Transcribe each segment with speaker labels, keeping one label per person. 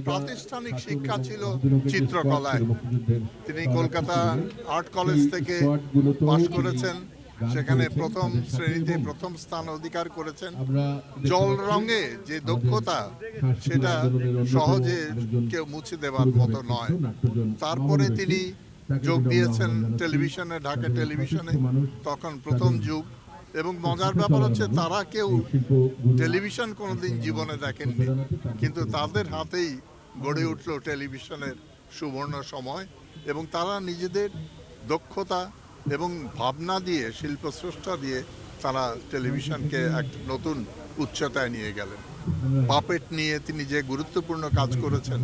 Speaker 1: প্রাতিষ্ঠানিক শিক্ষা ছিল চিত্রকলায়। তিনি কলকাতা আর্ট কলেজ থেকে পাশ করেছেন, সেখানে প্রথম শ্রেণীতে প্রথম স্থান অধিকার করেছেন। জল রঙে যে দক্ষতা, সেটা সহজে কেউ মুছে দেওয়ার মতো নয়। তারপরে তিনি যোগ দিয়েছেন টেলিভিশনে, ঢাকা টেলিভিশনে, তখন প্রথম যুগ। এবং মজার ব্যাপার হচ্ছে, তারা কেউ টেলিভিশন কোনোদিন জীবনে দেখেননি, কিন্তু তাদের হাতেই গড়ে উঠল টেলিভিশনের সুবর্ণ সময়। এবং তারা নিজেদের দক্ষতা এবং ভাবনা দিয়ে, শিল্পস্রষ্টা দিয়ে তারা টেলিভিশনকে এক নতুন উচ্চতায় নিয়ে গেলেন। পাপেট নিয়ে তিনি যে গুরুত্বপূর্ণ কাজ করেছেন,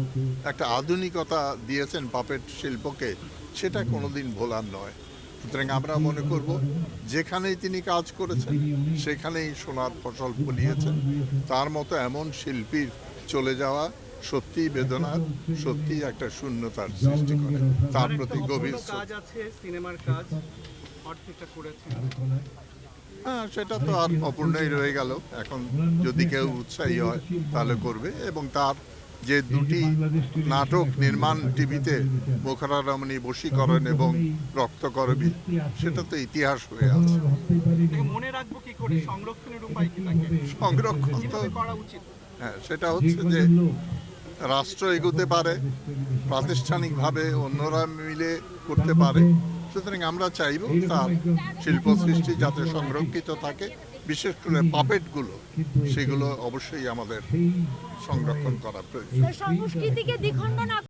Speaker 1: একটা আধুনিকতা দিয়েছেন পাপেট শিল্পকে, সেটা কোনোদিন ভোলার নয়। সুতরাং আমরা মনে করব, যেখানেই তিনি কাজ করেছেন সেখানেই সোনার ফসল ফলিয়েছেন। তার মতো এমন শিল্পীর চলে যাওয়া সত্যিই বেদনার, সত্যিই একটা শূন্যতার সৃষ্টি করে। তার প্রতি গভীর
Speaker 2: কাজ আছে, সিনেমার কাজ অর্ধেকটা করেছেন।
Speaker 1: হ্যাঁ, সেটা তো আর অপূর্ণই রয়ে গেল। এখন যদি কেউ উৎসাহী হয় তাহলে করবে। এবং তার যে দুটি নাটক নির্মাণ টিভিতে, মুখারা রমণী, বশীকরণ এবং রক্তকরবী, সেটা তো ইতিহাস হয়ে আছে।
Speaker 2: মনে রাখবো কি করে, সংরক্ষণের উপায় কি থাকে?
Speaker 1: সংরক্ষণ তো
Speaker 2: করা উচিত।
Speaker 1: হ্যাঁ, সেটা হচ্ছে যে রাষ্ট্র এগোতে পারে, প্রাতিষ্ঠানিকভাবে অন্যরা মিলে করতে পারে। সুতরাং আমরা চাইব তার শিল্প সৃষ্টি যাতে সংরক্ষিত থাকে, বিশেষ করে পাপেটগুলো, সেগুলো অবশ্যই আমাদের সংরক্ষণ করা প্রয়োজন।
Speaker 3: সংস্কৃতিকে দ্বিখণ্ড না